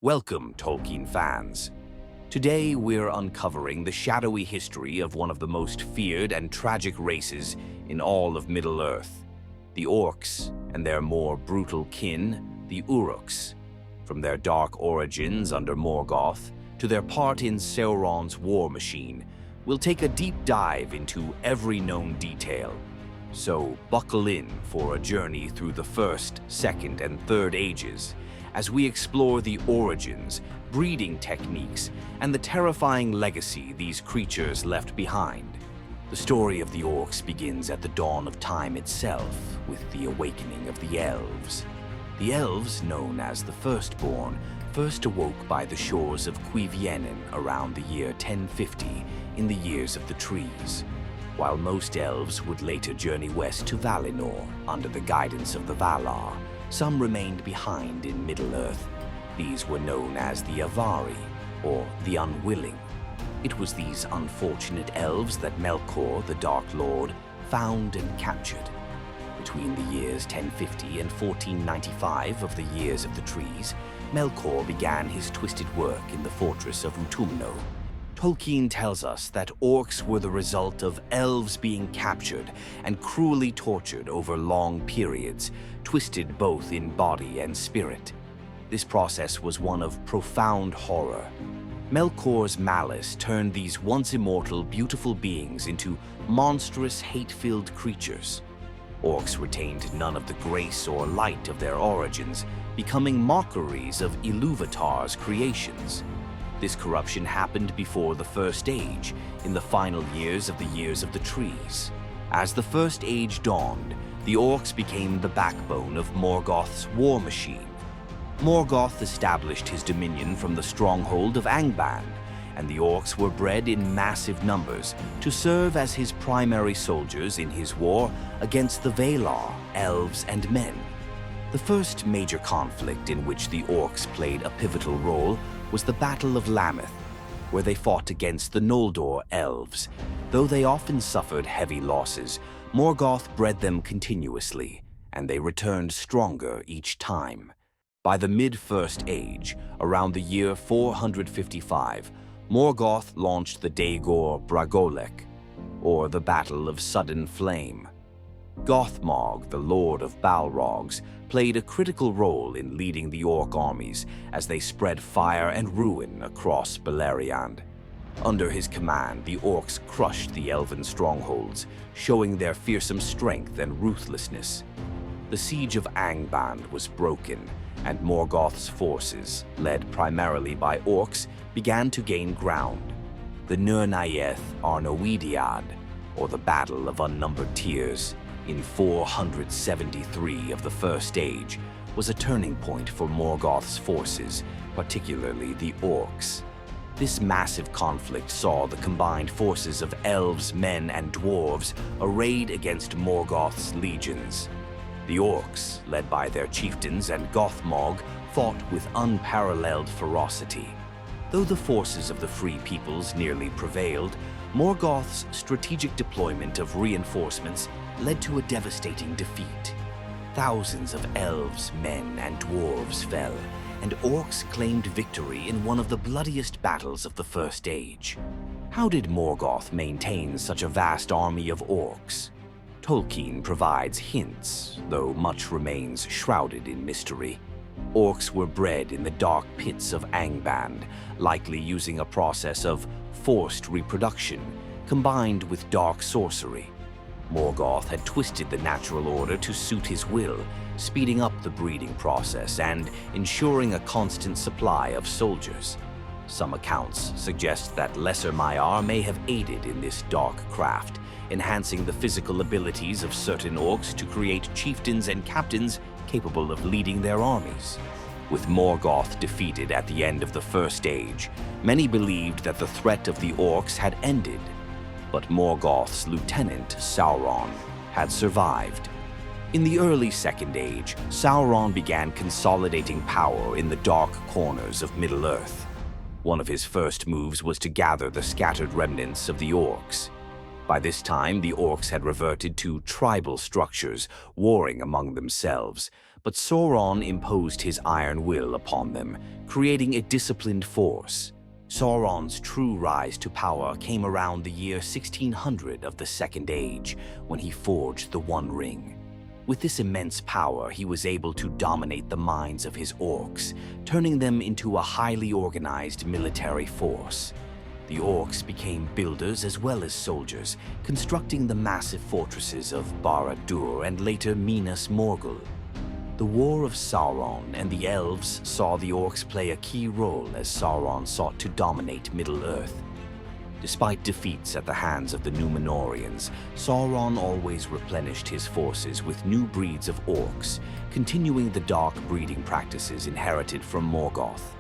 Welcome, Tolkien fans. Today we're uncovering the shadowy history of one of the most feared and tragic races in all of Middle-earth, the Orcs and their more brutal kin, the Uruks. From their dark origins under Morgoth to their part in Sauron's war machine, we'll take a deep dive into every known detail. So buckle in for a journey through the First, Second, and Third Ages as we explore the origins, breeding techniques, and the terrifying legacy these creatures left behind. The story of the Orcs begins at the dawn of time itself, with the awakening of the Elves. The Elves, known as the Firstborn, first awoke by the shores of Cuiviénen around the year 1050 in the Years of the Trees. While most Elves would later journey west to Valinor under the guidance of the Valar, some remained behind in Middle-earth. These were known as the Avari, or the Unwilling. It was these unfortunate elves that Melkor, the Dark Lord, found and captured. Between the years 1050 and 1495 of the Years of the Trees, Melkor began his twisted work in the fortress of Utumno. Tolkien tells us that orcs were the result of elves being captured and cruelly tortured over long periods, twisted both in body and spirit. This process was one of profound horror. Melkor's malice turned these once immortal, beautiful beings into monstrous, hate-filled creatures. Orcs retained none of the grace or light of their origins, becoming mockeries of Ilúvatar's creations. This corruption happened before the First Age, in the final years of the Years of the Trees. As the First Age dawned, the Orcs became the backbone of Morgoth's war machine. Morgoth established his dominion from the stronghold of Angband, and the Orcs were bred in massive numbers to serve as his primary soldiers in his war against the Valar, elves, and men. The first major conflict in which the Orcs played a pivotal role was the Battle of Lameth, where they fought against the Noldor elves. Though they often suffered heavy losses, Morgoth bred them continuously, and they returned stronger each time. By the mid-First Age, around the year 455, Morgoth launched the Daegor Bragolek, or the Battle of Sudden Flame. Gothmog, the Lord of Balrogs, played a critical role in leading the Orc armies as they spread fire and ruin across Beleriand. Under his command, the Orcs crushed the elven strongholds, showing their fearsome strength and ruthlessness. The siege of Angband was broken, and Morgoth's forces, led primarily by Orcs, began to gain ground. The Nirnaeth Arnoediad, or the Battle of Unnumbered Tears, in 473 of the First Age, was a turning point for Morgoth's forces, particularly the Orcs. This massive conflict saw the combined forces of elves, men, and dwarves arrayed against Morgoth's legions. The Orcs, led by their chieftains and Gothmog, fought with unparalleled ferocity. Though the forces of the Free Peoples nearly prevailed, Morgoth's strategic deployment of reinforcements led to a devastating defeat. Thousands of elves, men, and dwarves fell, and Orcs claimed victory in one of the bloodiest battles of the First Age. How did Morgoth maintain such a vast army of Orcs? Tolkien provides hints, though much remains shrouded in mystery. Orcs were bred in the dark pits of Angband, likely using a process of forced reproduction combined with dark sorcery. Morgoth had twisted the natural order to suit his will, speeding up the breeding process and ensuring a constant supply of soldiers. Some accounts suggest that Lesser Maiar may have aided in this dark craft, enhancing the physical abilities of certain Orcs to create chieftains and captains capable of leading their armies. With Morgoth defeated at the end of the First Age, many believed that the threat of the Orcs had ended. But Morgoth's lieutenant, Sauron, had survived. In the early Second Age, Sauron began consolidating power in the dark corners of Middle-earth. One of his first moves was to gather the scattered remnants of the Orcs. By this time, the Orcs had reverted to tribal structures, warring among themselves, but Sauron imposed his iron will upon them, creating a disciplined force. Sauron's true rise to power came around the year 1600 of the Second Age, when he forged the One Ring. With this immense power, he was able to dominate the minds of his orcs, turning them into a highly organized military force. The orcs became builders as well as soldiers, constructing the massive fortresses of Barad-dûr and later Minas Morgul. The War of Sauron and the elves saw the orcs play a key role as Sauron sought to dominate Middle-earth. Despite defeats at the hands of the Númenóreans, Sauron always replenished his forces with new breeds of orcs, continuing the dark breeding practices inherited from Morgoth.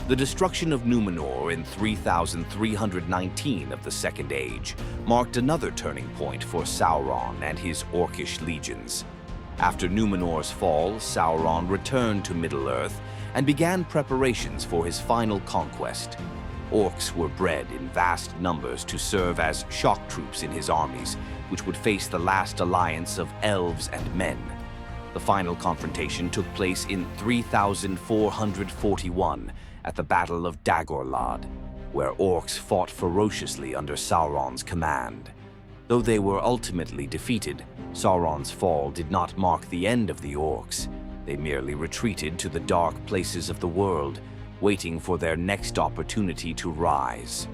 The destruction of Númenor in 3319 of the Second Age marked another turning point for Sauron and his orcish legions. After Númenor's fall, Sauron returned to Middle-earth and began preparations for his final conquest. Orcs were bred in vast numbers to serve as shock troops in his armies, which would face the last alliance of elves and men. The final confrontation took place in 3441 at the Battle of Dagorlad, where orcs fought ferociously under Sauron's command. Though they were ultimately defeated, Sauron's fall did not mark the end of the orcs. They merely retreated to the dark places of the world, waiting for their next opportunity to rise.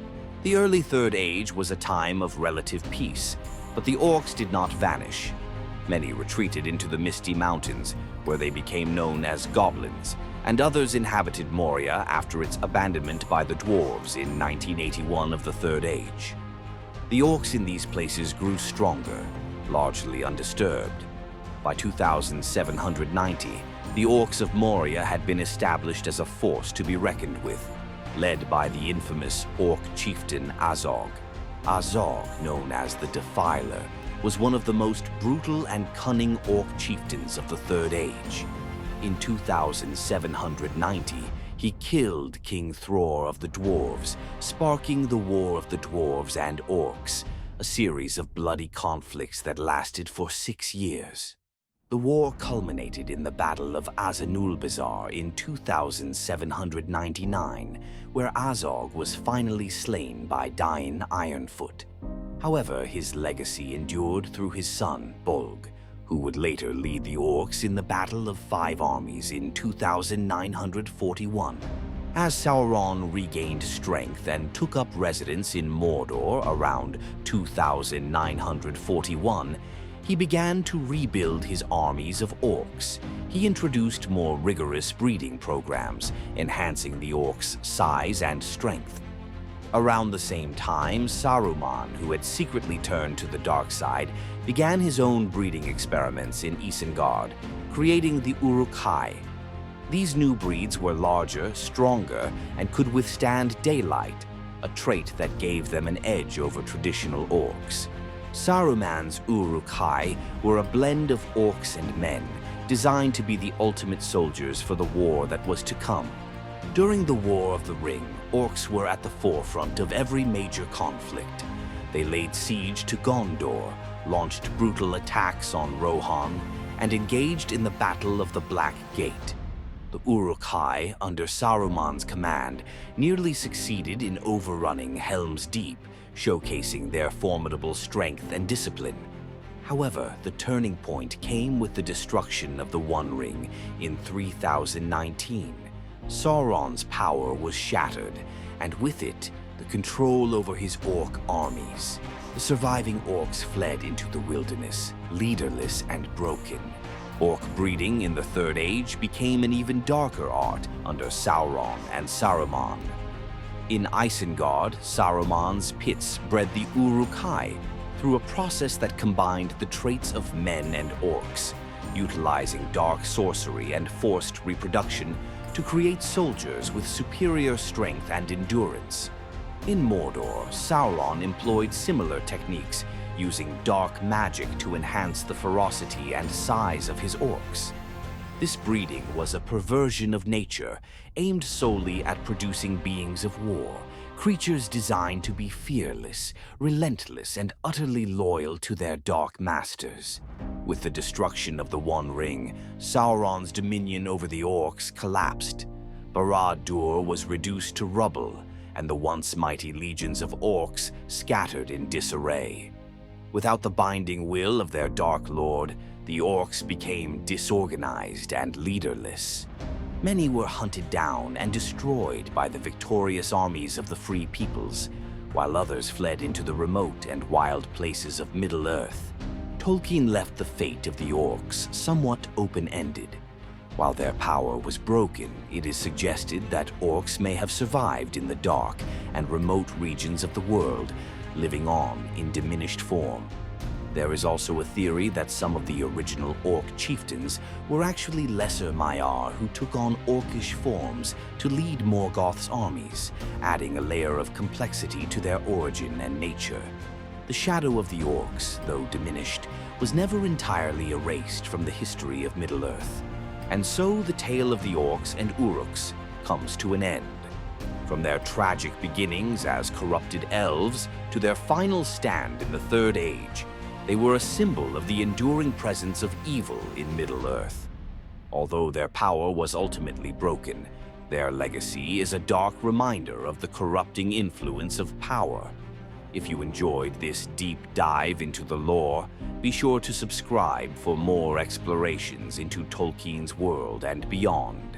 The early Third Age was a time of relative peace, but the orcs did not vanish. Many retreated into the Misty Mountains, where they became known as goblins, and others inhabited Moria after its abandonment by the dwarves in 1981 of the Third Age. The orcs in these places grew stronger, largely undisturbed. By 2790, the orcs of Moria had been established as a force to be reckoned with, led by the infamous orc chieftain Azog. Azog, known as the Defiler, was one of the most brutal and cunning orc chieftains of the Third Age. In 2790, he killed King Thror of the Dwarves, sparking the War of the Dwarves and Orcs, a series of bloody conflicts that lasted for 6 years. The war culminated in the Battle of Azanulbizar in 2799, where Azog was finally slain by Dain Ironfoot. However, his legacy endured through his son, Bolg, who would later lead the orcs in the Battle of Five Armies in 2941. As Sauron regained strength and took up residence in Mordor around 2941, he began to rebuild his armies of orcs. He introduced more rigorous breeding programs, enhancing the orcs' size and strength. Around the same time, Saruman, who had secretly turned to the dark side, began his own breeding experiments in Isengard, creating the Uruk-Hai. These new breeds were larger, stronger, and could withstand daylight, a trait that gave them an edge over traditional orcs. Saruman's Uruk-Hai were a blend of orcs and men, designed to be the ultimate soldiers for the war that was to come. During the War of the Ring, orcs were at the forefront of every major conflict. They laid siege to Gondor, launched brutal attacks on Rohan, and engaged in the Battle of the Black Gate. The Uruk-Hai, under Saruman's command, nearly succeeded in overrunning Helm's Deep, showcasing their formidable strength and discipline. However, the turning point came with the destruction of the One Ring in 3019. Sauron's power was shattered, and with it, the control over his orc armies. The surviving orcs fled into the wilderness, leaderless and broken. Orc breeding in the Third Age became an even darker art under Sauron and Saruman. In Isengard, Saruman's pits bred the Uruk-Hai through a process that combined the traits of men and orcs, utilizing dark sorcery and forced reproduction to create soldiers with superior strength and endurance. In Mordor, Sauron employed similar techniques, using dark magic to enhance the ferocity and size of his orcs. This breeding was a perversion of nature, aimed solely at producing beings of war, creatures designed to be fearless, relentless, and utterly loyal to their dark masters. With the destruction of the One Ring, Sauron's dominion over the Orcs collapsed. Barad-dûr was reduced to rubble, and the once mighty legions of Orcs scattered in disarray. Without the binding will of their Dark Lord, the Orcs became disorganized and leaderless. Many were hunted down and destroyed by the victorious armies of the Free Peoples, while others fled into the remote and wild places of Middle-earth. Tolkien left the fate of the Orcs somewhat open-ended. While their power was broken, it is suggested that Orcs may have survived in the dark and remote regions of the world, living on in diminished form. There is also a theory that some of the original Orc chieftains were actually lesser Maiar who took on Orcish forms to lead Morgoth's armies, adding a layer of complexity to their origin and nature. The shadow of the Orcs, though diminished, was never entirely erased from the history of Middle-earth. And so the tale of the Orcs and Uruks comes to an end. From their tragic beginnings as corrupted elves to their final stand in the Third Age, they were a symbol of the enduring presence of evil in Middle-earth. Although their power was ultimately broken, their legacy is a dark reminder of the corrupting influence of power. If you enjoyed this deep dive into the lore, be sure to subscribe for more explorations into Tolkien's world and beyond.